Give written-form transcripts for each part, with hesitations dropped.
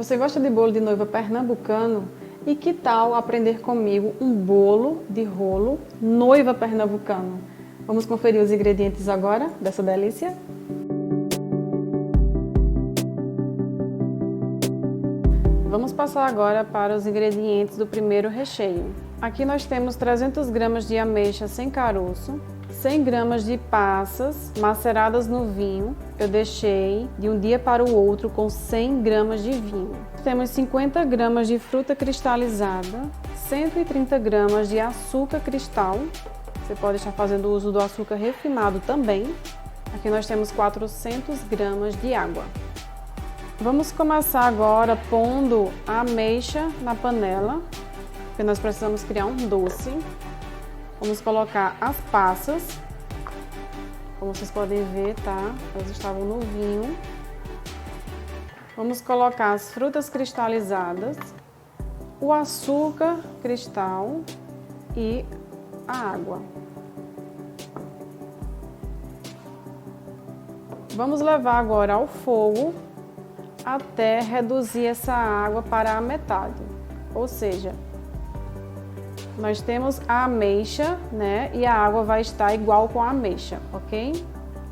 Você gosta de bolo de noiva pernambucano? E que tal aprender comigo um bolo de rolo noiva pernambucano? Vamos conferir os ingredientes agora dessa delícia? Vamos passar agora para os ingredientes do primeiro recheio. Aqui nós temos 300 gramas de ameixa sem caroço, 100 gramas de passas maceradas no vinho. Eu deixei de um dia para o outro com 100 gramas de vinho. Temos 50 gramas de fruta cristalizada, 130 gramas de açúcar cristal. Você pode estar fazendo uso do açúcar refinado também. Aqui nós temos 400 gramas de água. Vamos começar agora pondo a ameixa na panela, porque nós precisamos criar um doce. Vamos colocar as passas, como vocês podem ver, tá? Elas estavam no vinho. Vamos colocar as frutas cristalizadas, o açúcar cristal e a água. Vamos levar agora ao fogo até reduzir essa água para a metade, ou seja, nós temos a ameixa, né? E a água vai estar igual com a ameixa, ok?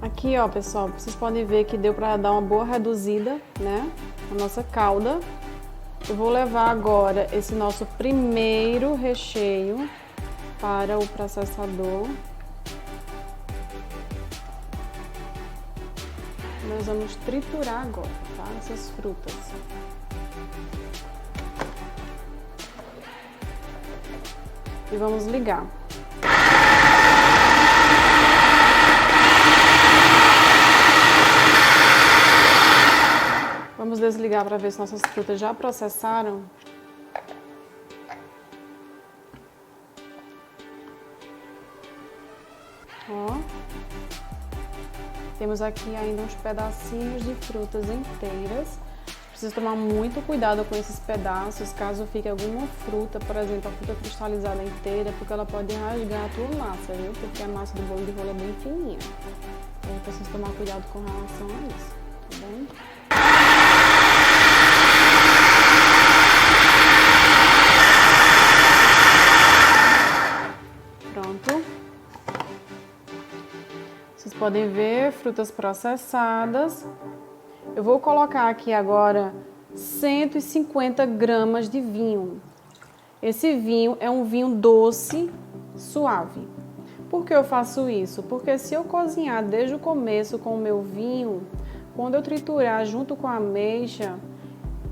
Aqui, ó, pessoal, vocês podem ver que deu para dar uma boa reduzida, né? A nossa calda. Eu vou levar agora esse nosso primeiro recheio para o processador. Nós vamos triturar agora, tá? Essas frutas. E vamos ligar. Vamos desligar para ver se nossas frutas já processaram. Ó. Temos aqui ainda uns pedacinhos de frutas inteiras. Precisa tomar muito cuidado com esses pedaços, caso fique alguma fruta, por exemplo, a fruta cristalizada inteira, porque ela pode rasgar a tua massa, viu? Porque a massa do bolo de rolo é bem fininha. Então, precisa tomar cuidado com relação a isso, tá bom? Pronto. Vocês podem ver, frutas processadas. Eu vou colocar aqui agora 150 gramas de vinho. Esse vinho é um vinho doce, suave. Por que eu faço isso? Porque se eu cozinhar desde o começo com o meu vinho, quando eu triturar junto com a ameixa,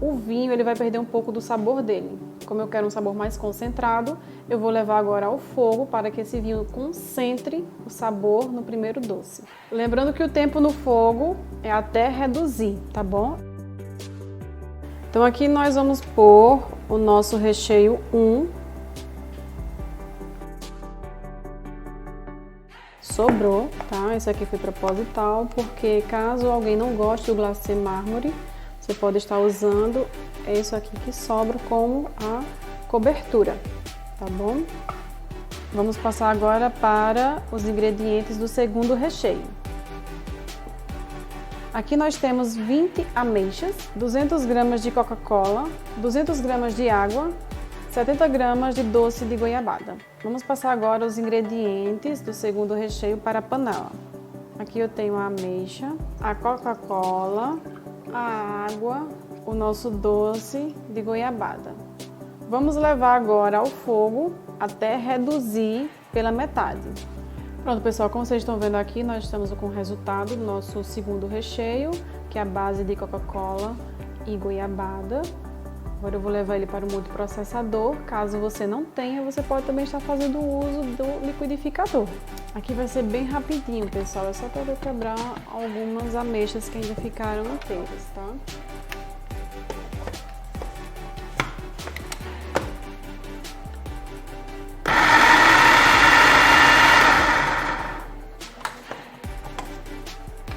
o vinho ele vai perder um pouco do sabor dele. Como eu quero um sabor mais concentrado, eu vou levar agora ao fogo para que esse vinho concentre o sabor no primeiro doce. Lembrando que o tempo no fogo é até reduzir, tá bom? Então aqui nós vamos pôr o nosso recheio 1. Sobrou, tá? Esse aqui foi proposital, porque caso alguém não goste do glacê mármore, você pode estar usando isso aqui que sobra como a cobertura, tá bom? Vamos passar agora para os ingredientes do segundo recheio. Aqui nós temos 20 ameixas, 200 gramas de Coca-Cola, 200 gramas de água, 70 gramas de doce de goiabada. Vamos passar agora os ingredientes do segundo recheio para a panela. Aqui eu tenho a ameixa, a Coca-Cola, a água, o nosso doce de goiabada. Vamos levar agora ao fogo até reduzir pela metade. Pronto, pessoal, como vocês estão vendo aqui, nós estamos com o resultado do nosso segundo recheio, que é a base de Coca-Cola e goiabada. Agora eu vou levar ele para o multiprocessador. Caso você não tenha, você pode também estar fazendo uso do liquidificador. Aqui vai ser bem rapidinho, pessoal. É só para eu quebrar algumas ameixas que ainda ficaram inteiras, tá?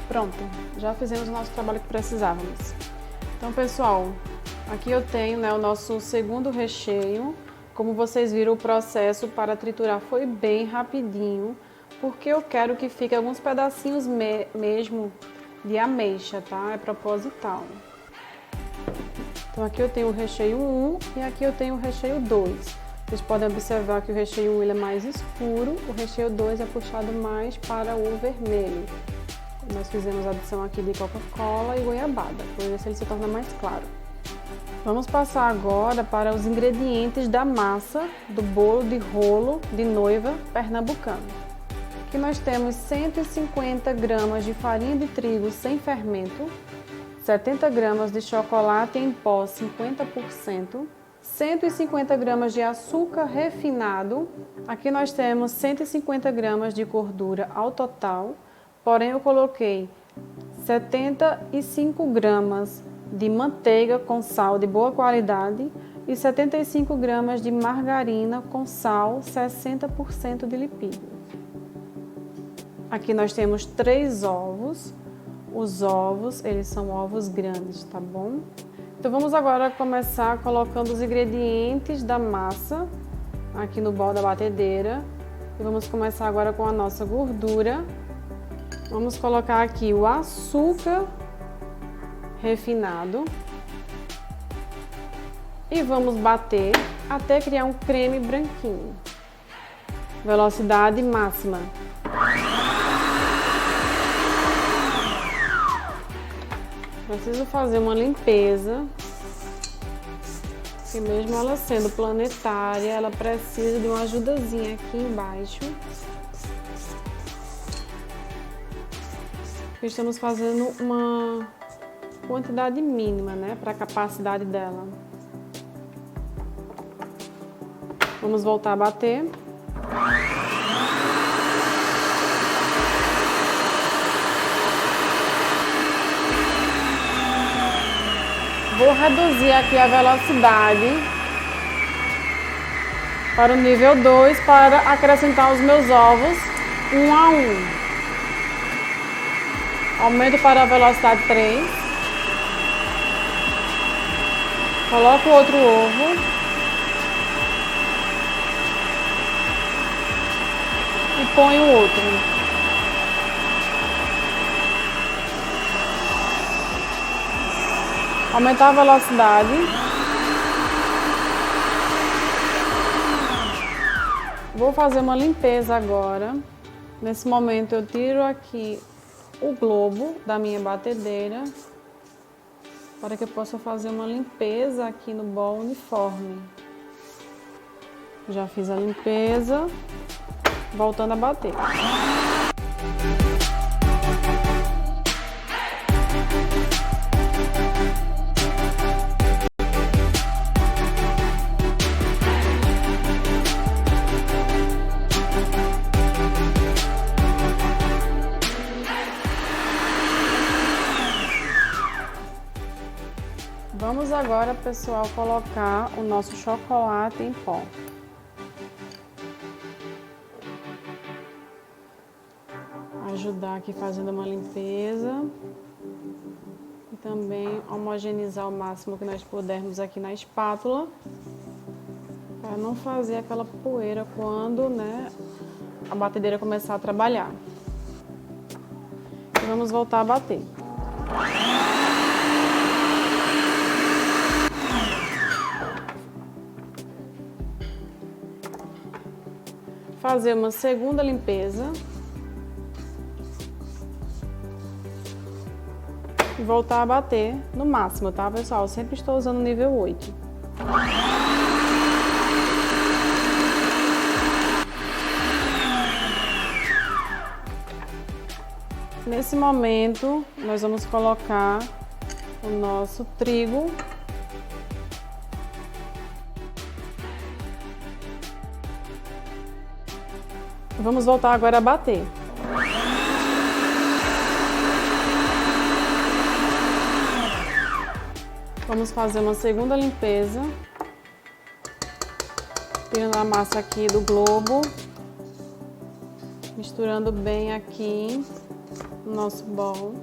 Pronto, já fizemos o nosso trabalho que precisávamos. Então, pessoal, aqui eu tenho, né, o nosso segundo recheio. Como vocês viram, o processo para triturar foi bem rapidinho, porque eu quero que fique alguns pedacinhos mesmo de ameixa, tá? É proposital. Então aqui eu tenho o recheio 1 e aqui eu tenho o recheio 2. Vocês podem observar que o recheio 1 ele é mais escuro, o recheio 2 é puxado mais para o vermelho. Nós fizemos a adição aqui de Coca-Cola e goiabada, por isso ele se torna mais claro. Vamos passar agora para os ingredientes da massa do bolo de rolo de noiva pernambucano. Aqui nós temos 150 gramas de farinha de trigo sem fermento, 70 gramas de chocolate em pó 50%, 150 gramas de açúcar refinado. Aqui nós temos 150 gramas de gordura ao total, porém eu coloquei 75 gramas de manteiga com sal de boa qualidade e 75 gramas de margarina com sal 60% de lipídio. Aqui nós temos 3 ovos. Os ovos, eles são ovos grandes, tá bom? Então vamos agora começar colocando os ingredientes da massa aqui no bol da batedeira. E vamos começar agora com a nossa gordura. Vamos colocar aqui o açúcar refinado. E vamos bater até criar um creme branquinho. Velocidade máxima. Preciso fazer uma limpeza, porque mesmo ela sendo planetária, ela precisa de uma ajudazinha aqui embaixo. Estamos fazendo uma quantidade mínima, né, para a capacidade dela. Vamos voltar a bater. Vou reduzir aqui a velocidade para o nível 2 para acrescentar os meus ovos 1 a 1. Aumento para a velocidade 3. Coloco o outro ovo. E ponho o outro. Aumentar a velocidade. Vou fazer uma limpeza agora. Nesse momento eu tiro aqui o globo da minha batedeira para que eu possa fazer uma limpeza aqui no bol uniforme. Já fiz a limpeza, voltando a bater. Vamos agora, pessoal, colocar o nosso chocolate em pó. Ajudar aqui fazendo uma limpeza. E também homogeneizar o máximo que nós pudermos aqui na espátula. Para não fazer aquela poeira quando, né, a batedeira começar a trabalhar. E vamos voltar a bater. Fazer uma segunda limpeza e voltar a bater no máximo, tá, pessoal? Eu sempre estou usando o nível 8. Nesse momento, nós vamos colocar o nosso trigo. Vamos voltar agora a bater. Vamos fazer uma segunda limpeza. Tirando a massa aqui do globo. Misturando bem aqui no nosso bol.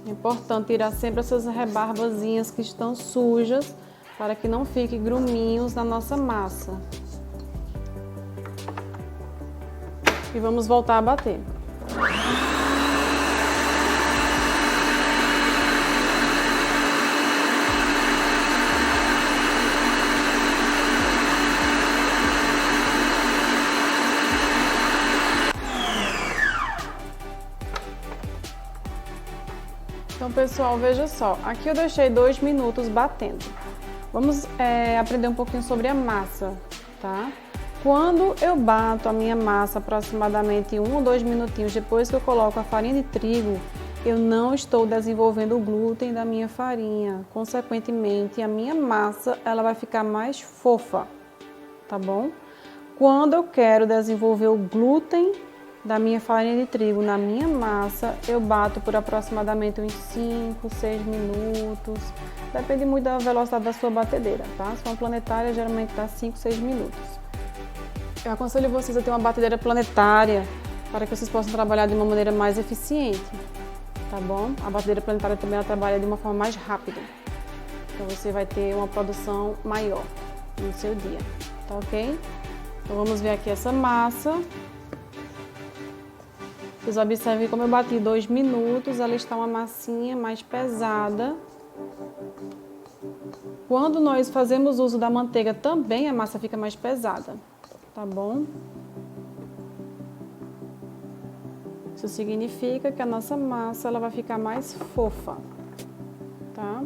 É importante tirar sempre essas rebarbazinhas que estão sujas, para que não fiquem gruminhos na nossa massa. E vamos voltar a bater. Então, pessoal, veja só, aqui eu deixei 2 minutos batendo. Vamos aprender um pouquinho sobre a massa, tá? Quando eu bato a minha massa aproximadamente 1 ou 2 minutinhos depois que eu coloco a farinha de trigo, eu não estou desenvolvendo o glúten da minha farinha. Consequentemente, a minha massa ela vai ficar mais fofa, tá bom? Quando eu quero desenvolver o glúten da minha farinha de trigo na minha massa, eu bato por aproximadamente uns 5, 6 minutos. Depende muito da velocidade da sua batedeira, tá? Se for uma planetária, geralmente dá 5, 6 minutos. Eu aconselho vocês a ter uma batedeira planetária para que vocês possam trabalhar de uma maneira mais eficiente, tá bom? A batedeira planetária também ela trabalha de uma forma mais rápida. Então você vai ter uma produção maior no seu dia, tá ok? Então vamos ver aqui essa massa. Vocês observem como eu bati 2 minutos, ela está uma massinha mais pesada. Quando nós fazemos uso da manteiga também a massa fica mais pesada, tá bom? Isso significa que a nossa massa ela vai ficar mais fofa, tá?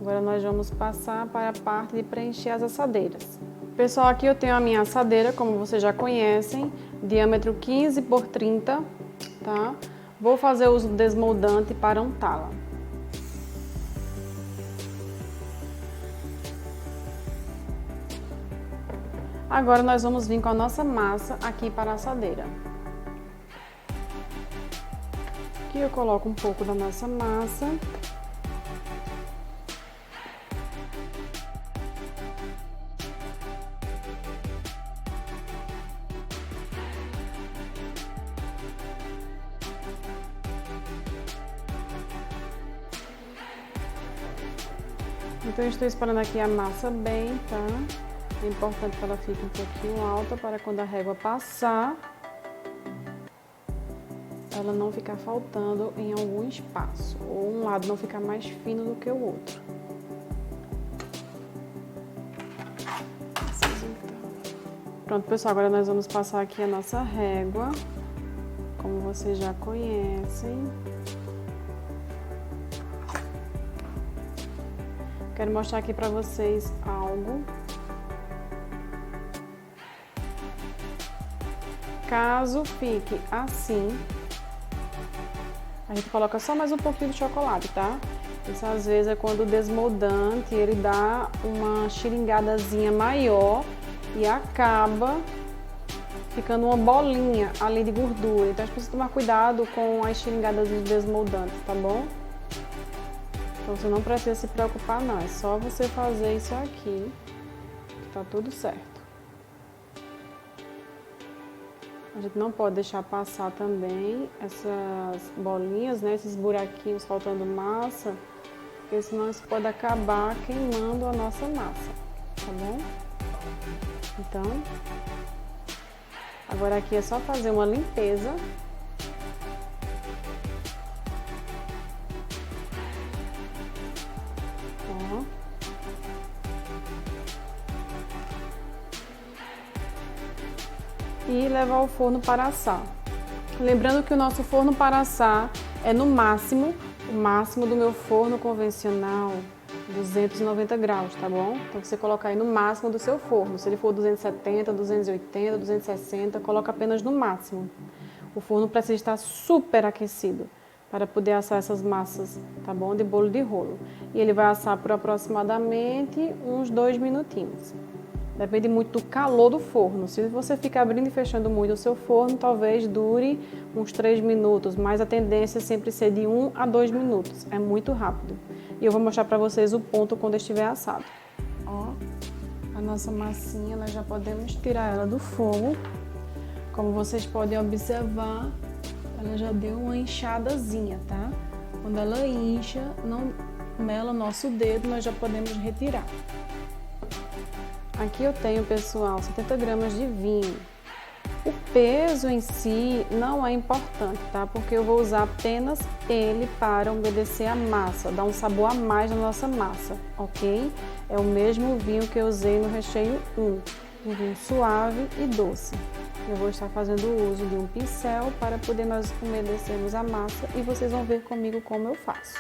Agora nós vamos passar para a parte de preencher as assadeiras. Pessoal, aqui eu tenho a minha assadeira, como vocês já conhecem, diâmetro 15 por 30, tá? Vou fazer uso do desmoldante para untá-la. Agora nós vamos vir com a nossa massa aqui para a assadeira. Aqui eu coloco um pouco da nossa massa. Então eu estou espalhando aqui a massa bem, tá? É importante que ela fique um pouquinho alta para quando a régua passar, ela não ficar faltando em algum espaço, ou um lado não ficar mais fino do que o outro. Pronto, pessoal, agora nós vamos passar aqui a nossa régua, como vocês já conhecem. Quero mostrar aqui para vocês algo. Caso fique assim, a gente coloca só mais um pouquinho de chocolate, tá? Isso às vezes é quando o desmoldante ele dá uma xiringadazinha maior e acaba ficando uma bolinha ali de gordura. Então a gente precisa tomar cuidado com as xiringadas de desmoldante, tá bom? Então você não precisa se preocupar não, é só você fazer isso aqui, que tá tudo certo. A gente não pode deixar passar também essas bolinhas, né, esses buraquinhos faltando massa, porque senão isso pode acabar queimando a nossa massa, tá bom? Então, agora aqui é só fazer uma limpeza. Ó. E levar ao forno para assar. Lembrando que o nosso forno para assar é no máximo, o máximo do meu forno convencional, 290 graus, tá bom? Então você coloca aí no máximo do seu forno. Se ele for 270, 280, 260, coloca apenas no máximo. O forno precisa estar super aquecido para poder assar essas massas, tá bom? De bolo de rolo. E ele vai assar por aproximadamente uns 2 minutinhos. Depende muito do calor do forno. Se você ficar abrindo e fechando muito o seu forno, talvez dure uns 3 minutos, mas a tendência é sempre ser de 1 a 2 minutos. É muito rápido. E eu vou mostrar para vocês o ponto quando estiver assado. Ó, a nossa massinha, nós já podemos tirar ela do fogo. Como vocês podem observar, ela já deu uma inchadazinha, tá? Quando ela incha, não mela o nosso dedo, nós já podemos retirar. Aqui eu tenho, pessoal, 70 gramas de vinho. O peso em si não é importante, tá? Porque eu vou usar apenas ele para umedecer a massa, dar um sabor a mais na nossa massa, ok? É o mesmo vinho que eu usei no recheio 1, um vinho suave e doce, Eu vou estar fazendo uso de um pincel para poder nós umedecermos a massa e vocês vão ver comigo como eu faço.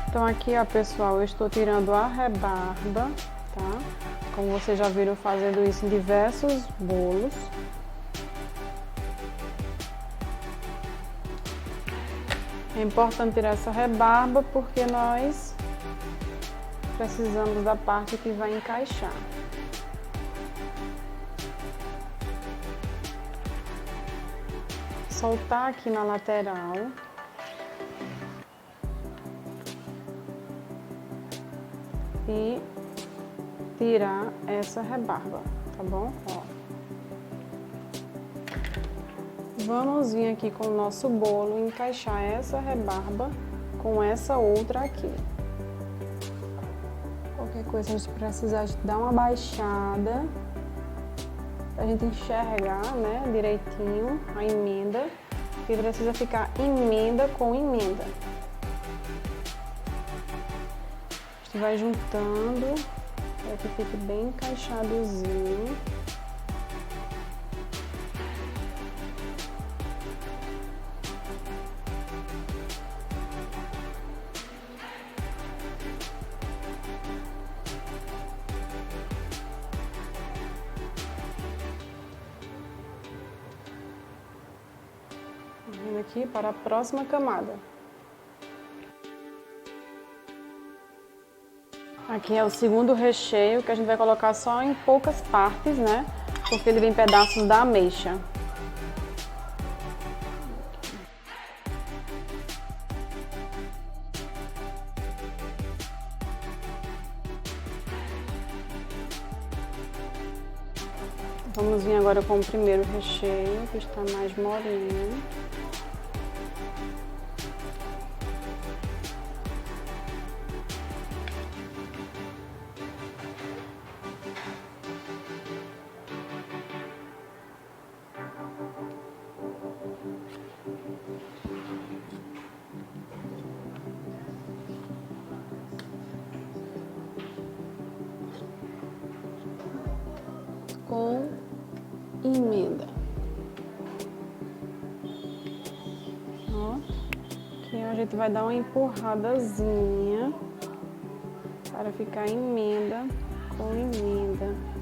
Então aqui, ó, pessoal, eu estou tirando a rebarba, tá? Como vocês já viram fazendo isso em diversos bolos. É importante tirar essa rebarba porque nós precisamos da parte que vai encaixar. Soltar aqui na lateral. E tirar essa rebarba, tá bom? Ó. Vamos vir aqui com o nosso bolo e encaixar essa rebarba com essa outra aqui. Qualquer coisa a gente precisar de dar uma baixada pra gente enxergar, né, direitinho a emenda, que precisa ficar emenda com emenda. A gente vai juntando para que fique bem encaixadozinho. Vindo aqui para a próxima camada. Aqui é o segundo recheio, que a gente vai colocar só em poucas partes, né? Porque ele vem pedaços da ameixa. Vamos vir agora com o primeiro recheio, que está mais molinho. Com emenda. Ó, aqui a gente vai dar uma empurradazinha para ficar emenda com emenda.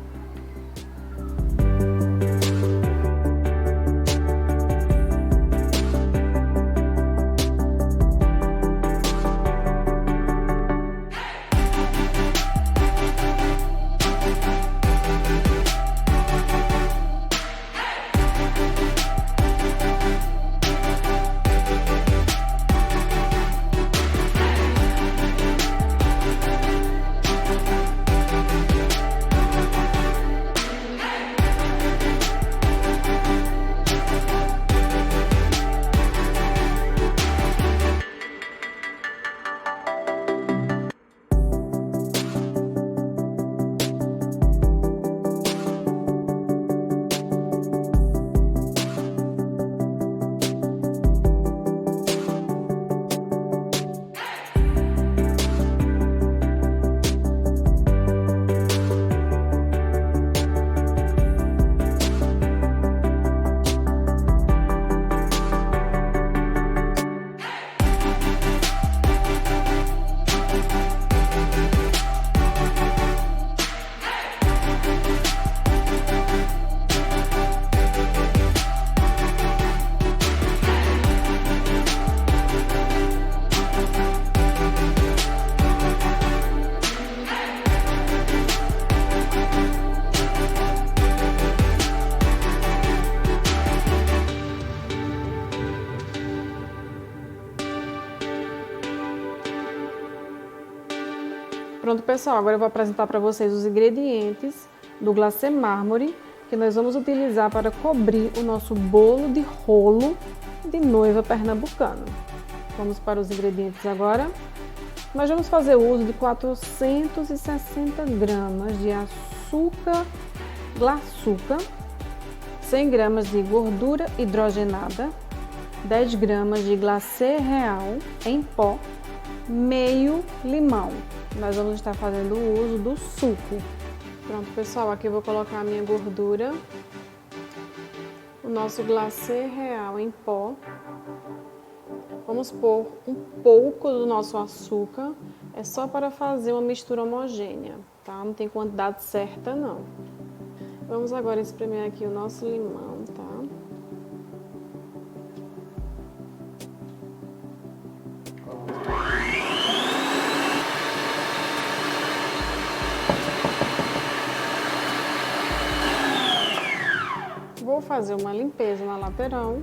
Pronto, pessoal, agora eu vou apresentar para vocês os ingredientes do glacê mármore que nós vamos utilizar para cobrir o nosso bolo de rolo de noiva pernambucana. Vamos para os ingredientes agora. Nós vamos fazer uso de 460 gramas de açúcar glaçuca, 100 gramas de gordura hidrogenada, 10 gramas de glacê real em pó, meio limão. Nós vamos estar fazendo o uso do suco. Pronto, pessoal, aqui eu vou colocar a minha gordura, o nosso glacê real em pó. Vamos pôr um pouco do nosso açúcar, é só para fazer uma mistura homogênea, tá? Não tem quantidade certa, não. Vamos agora espremer aqui o nosso limão, tá? Vou fazer uma limpeza na lateral.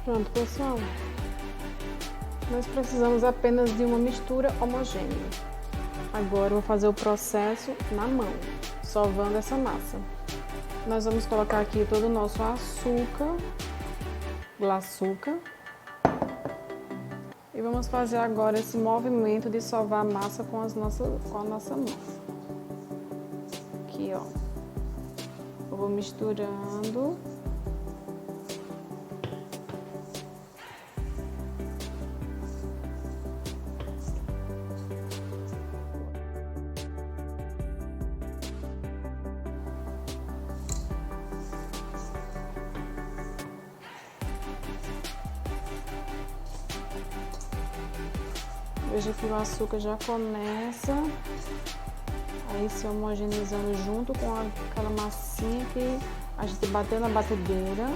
Pronto, pessoal. Nós precisamos apenas de uma mistura homogênea. Agora eu vou fazer o processo na mão, sovando essa massa. Nós vamos colocar aqui todo o nosso açúcar, glaçuca. E vamos fazer agora esse movimento de sovar a massa com a nossa mão. Aqui, ó. Eu vou misturando. Veja que o açúcar já começa a se homogeneizando junto com aquela massinha que a gente bateu na batedeira.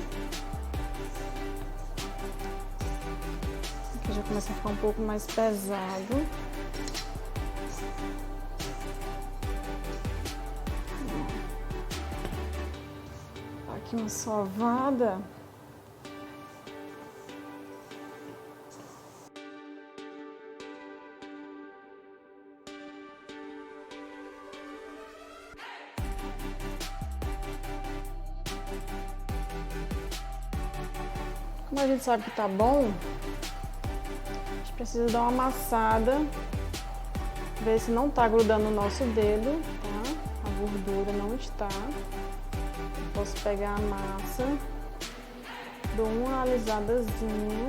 Aqui já começa a ficar um pouco mais pesado. Aqui uma sovada. Como a gente sabe que tá bom, a gente precisa dar uma amassada, ver se não tá grudando no nosso dedo, tá? A gordura não está. Posso pegar a massa, dou uma alisadazinha.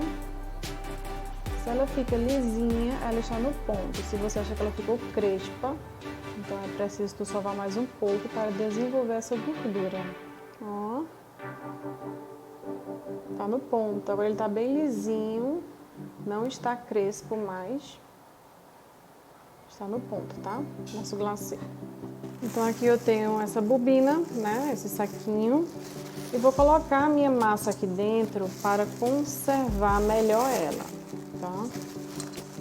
Se ela fica lisinha, ela está no ponto. Se você acha que ela ficou crespa, então é preciso tu sovar mais um pouco para desenvolver essa gordura. Ó, tá no ponto. Agora ele tá bem lisinho, não está crespo mais. Está no ponto, tá? Nosso glacê. Então aqui eu tenho essa bobina, né? Esse saquinho. E vou colocar a minha massa aqui dentro para conservar melhor ela, tá?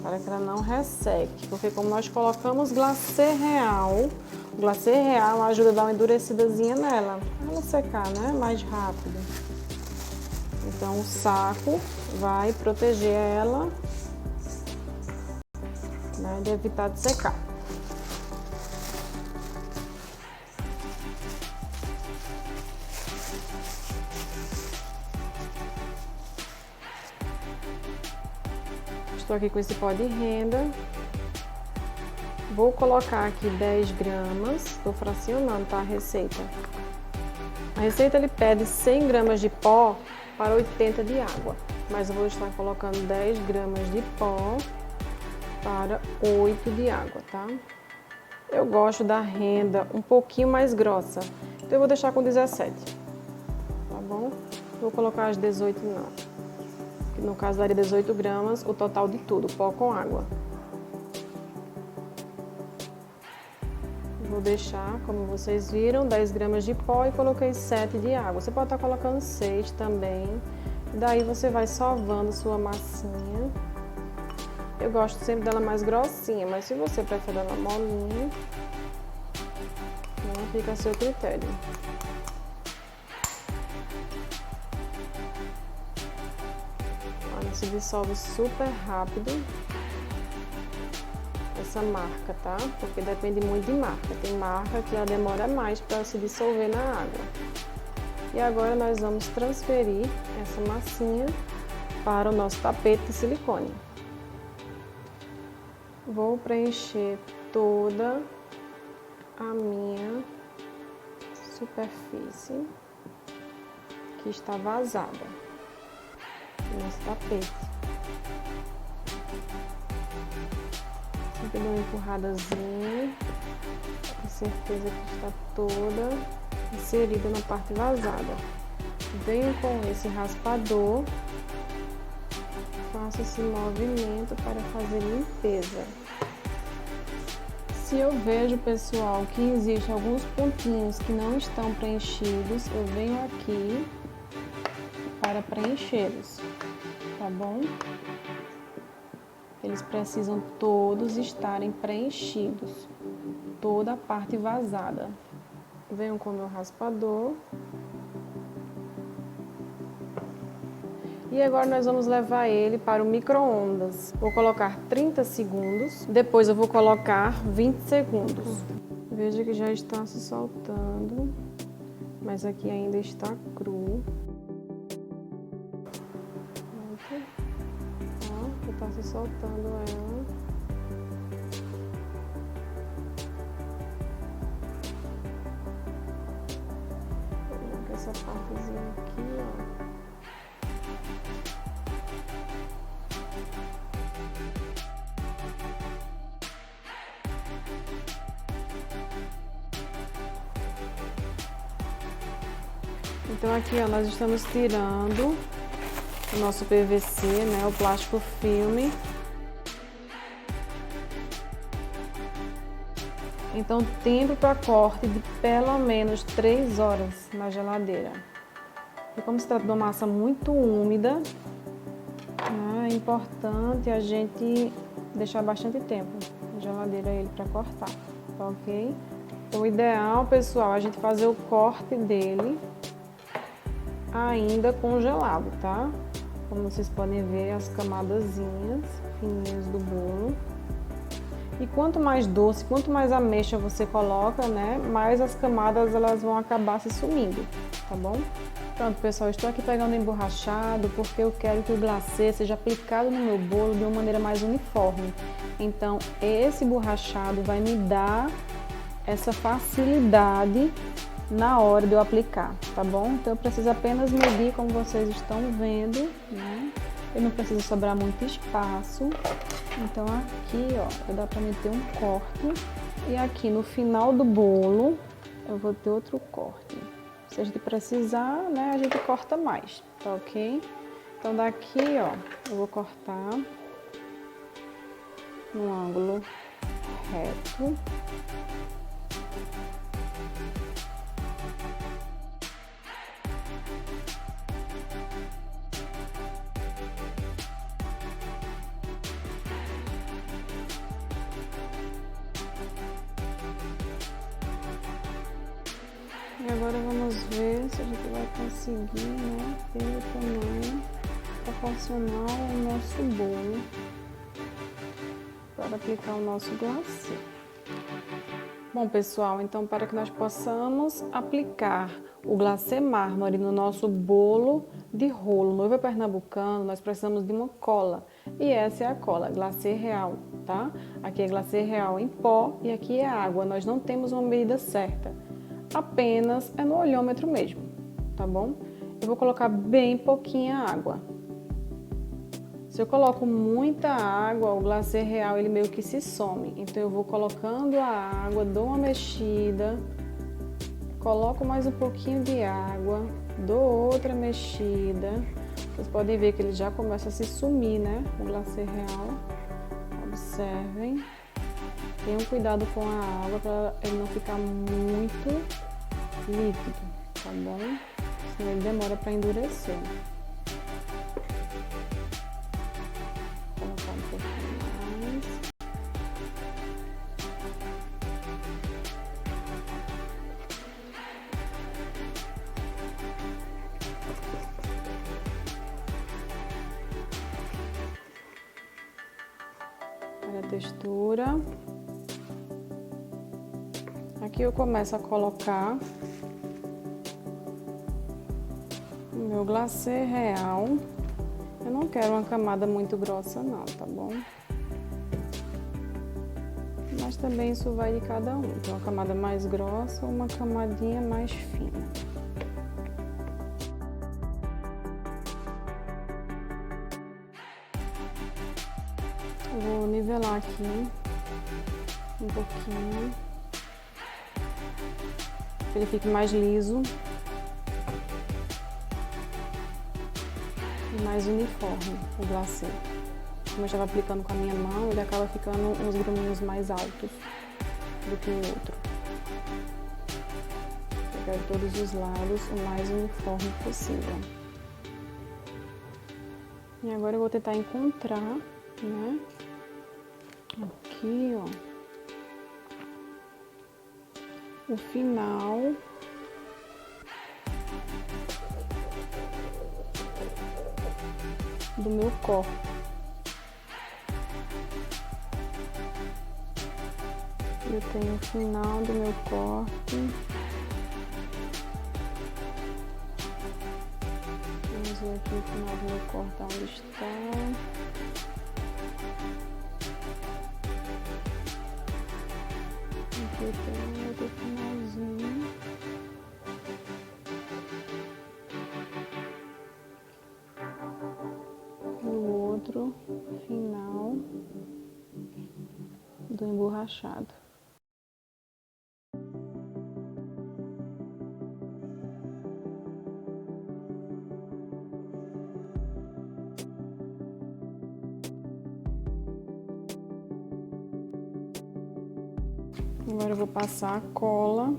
Para que ela não resseque, porque como nós colocamos glacê real, o glacê real ajuda a dar uma endurecidazinha nela, para ela secar, né? Mais rápido. Então o saco vai proteger ela, né? De evitar de secar. Estou aqui com esse pó de renda. Vou colocar aqui 10 gramas. Estou fracionando, tá, a receita. A receita ele pede 100 gramas de pó para 80 de água. Mas eu vou estar colocando 10 gramas de pó para 8 de água, tá? Eu gosto da renda um pouquinho mais grossa. Então eu vou deixar com 17. Tá bom? Vou colocar as 18 não. No caso daria 18 gramas, o total de tudo, pó com água. Vou deixar, como vocês viram, 10 gramas de pó e coloquei 7 de água. Você pode estar colocando 6 também. Daí você vai sovando sua massinha. Eu gosto sempre dela mais grossinha, mas se você prefere ela molinha, fica a seu critério. Se dissolve super rápido essa marca, tá? Porque depende muito de marca. Tem marca que ela demora mais para se dissolver na água. E agora nós vamos transferir essa massinha para o nosso tapete de silicone. Vou preencher toda a minha superfície que está vazada nesse tapete. Sempre dou uma empurradazinha, com certeza que está toda inserida na parte vazada. Venho com esse raspador, faço esse movimento para fazer limpeza. Se eu vejo, pessoal, que existem alguns pontinhos que não estão preenchidos, eu venho aqui para preenchê-los, tá bom? Eles precisam todos estarem preenchidos, toda a parte vazada. Venho com o meu raspador. E agora nós vamos levar ele para o micro-ondas. Vou colocar 30 segundos, depois eu vou colocar 20 segundos. Veja que já está se soltando, mas aqui ainda está cru. Tá se soltando ela. Vou colocar essa partezinha aqui, ó. Então aqui, ó, nós estamos tirando o nosso PVC, né, o plástico filme. Então, tempo para corte de pelo menos 3 horas na geladeira. E como se trata de uma massa muito úmida, né, é importante a gente deixar bastante tempo na geladeira ele para cortar, tá ok? Então, o ideal, pessoal, é a gente fazer o corte dele ainda congelado, tá? Como vocês podem ver, as camadazinhas fininhas do bolo. E quanto mais doce, quanto mais ameixa você coloca, né, mais as camadas elas vão acabar se sumindo, tá bom? Pronto, pessoal, estou aqui pegando emborrachado porque eu quero que o glacê seja aplicado no meu bolo de uma maneira mais uniforme. Então, esse borrachado vai me dar essa facilidade na hora de eu aplicar, tá bom? Então eu preciso apenas medir como vocês estão vendo, né? Eu não preciso sobrar muito espaço. Então aqui, ó, dá pra meter um corte. E aqui no final do bolo, eu vou ter outro corte. Se a gente precisar, né, a gente corta mais, tá ok? Então daqui, ó, eu vou cortar no ângulo reto. E agora vamos ver se a gente vai conseguir, né, ter o tamanho proporcional ao nosso bolo para aplicar o nosso glacê. Bom, pessoal, então para que nós possamos aplicar o glacê mármore no nosso bolo de rolo noiva pernambucano, nós precisamos de uma cola. E essa é a cola, glacê real, tá? Aqui é glacê real em pó e aqui é água. Nós não temos uma medida certa. Apenas é no olhômetro mesmo, tá bom? Eu vou colocar bem pouquinha água. Se eu coloco muita água, o glacê real ele meio que se some. Então eu vou colocando a água, dou uma mexida, coloco mais um pouquinho de água, dou outra mexida. Vocês podem ver que ele já começa a se sumir, né? O glacê real. Observem. Tenham cuidado com a água para ele não ficar muito líquido, tá bom? Senão ele demora para endurecer. Vou colocar um pouquinho mais. Olha a textura. Aqui eu começo a colocar o meu glacê real. Eu não quero uma camada muito grossa não, tá bom? Mas também isso vai de cada um. Tem uma camada mais grossa ou uma camadinha mais fina. Eu vou nivelar aqui um pouquinho. Para ele fique mais liso e mais uniforme o glacê. Como eu estava aplicando com a minha mão, ele acaba ficando uns graminhos mais altos do que o outro. Eu quero todos os lados o mais uniforme possível. E agora eu vou tentar encontrar, né? Aqui, ó. O final do meu corte. Eu tenho o final do meu corte. Vamos ver aqui o final do meu corte onde está. Aqui eu tenho outro finalzinho. E o outro final do emborrachado. Agora eu vou passar a cola.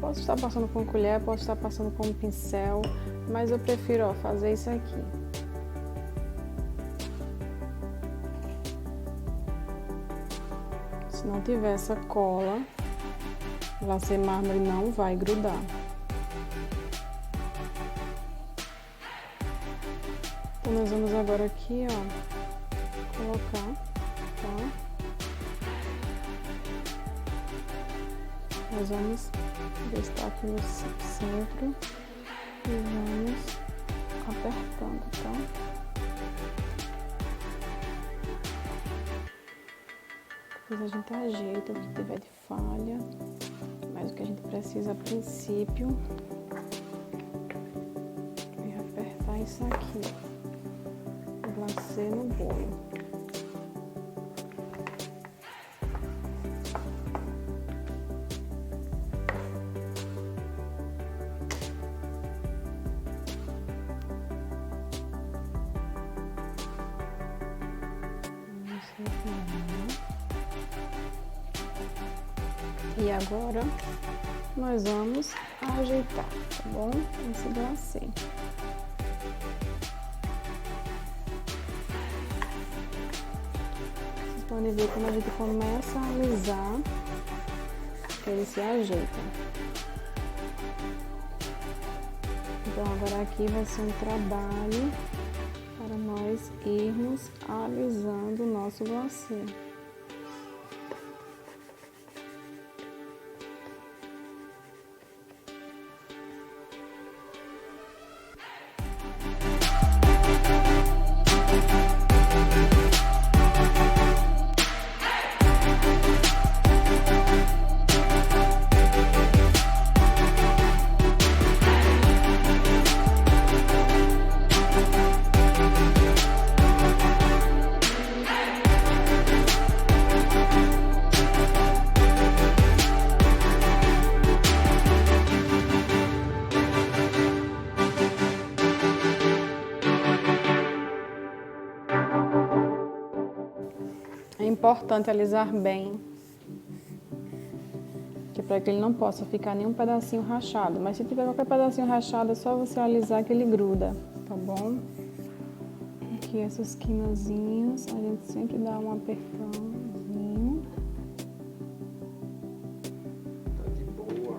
Posso estar passando com colher, posso estar passando com um pincel, mas eu prefiro, ó, fazer isso aqui. Se não tiver essa cola, o glacê mármore não vai grudar. Então nós vamos agora aqui, ó, colocar, tá? Nós vamos destar aqui no centro e vamos apertando, tá? Depois a gente ajeita o que tiver de falha. Mas o que a gente precisa a princípio é apertar isso aqui, o glacê no bolo. E agora nós vamos ajeitar, tá bom? Esse glacê. Vocês podem ver como a gente começa a alisar, que ele se ajeita. Então agora aqui vai ser um trabalho para nós irmos alisando o nosso glacê. É importante alisar bem, que para que ele não possa ficar nenhum pedacinho rachado. Mas se tiver qualquer pedacinho rachado, é só você alisar que ele gruda, tá bom? Aqui essas quinazinhas, a gente sempre dá um apertãozinho. Tá de boa.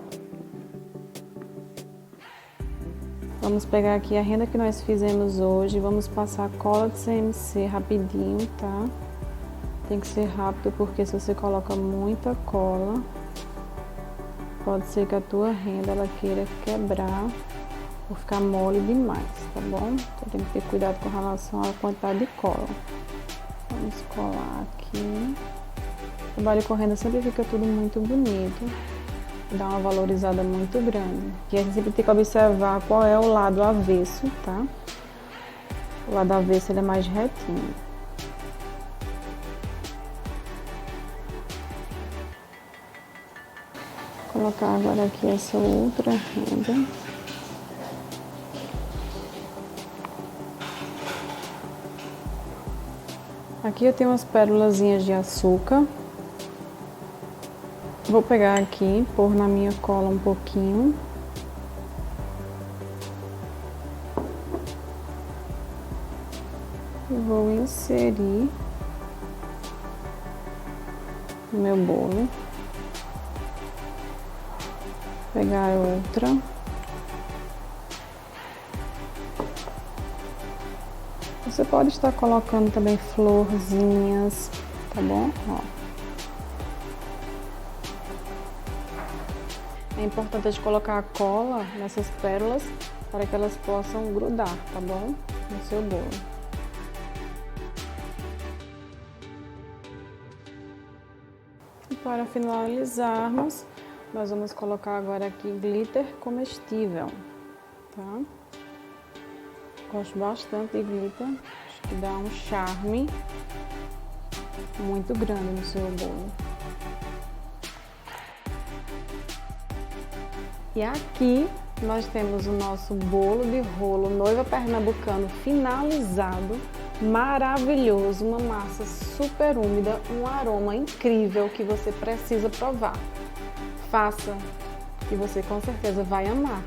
Vamos pegar aqui a renda que nós fizemos hoje, vamos passar a cola de CMC rapidinho, tá? Tem que ser rápido, porque se você coloca muita cola, pode ser que a tua renda ela queira quebrar ou ficar mole demais, tá bom? Então tem que ter cuidado com relação à quantidade de cola. Vamos colar aqui. O trabalho com renda sempre fica tudo muito bonito, dá uma valorizada muito grande. E a gente sempre tem que observar qual é o lado avesso, tá? O lado avesso ele é mais retinho. Vou colocar agora aqui essa outra renda. Aqui eu tenho umas pérolazinhas de açúcar. Vou pegar aqui, pôr na minha cola um pouquinho. E vou inserir no meu bolo. Pegar outra. Você pode estar colocando também florzinhas, tá bom? Ó. É importante a gente colocar a cola nessas pérolas para que elas possam grudar, tá bom? No seu bolo. E para finalizarmos, nós vamos colocar agora aqui glitter comestível, tá? Gosto bastante de glitter, acho que dá um charme muito grande no seu bolo. E aqui nós temos o nosso bolo de rolo noiva pernambucano finalizado, maravilhoso, uma massa super úmida, um aroma incrível que você precisa provar. Faça, que você com certeza vai amar.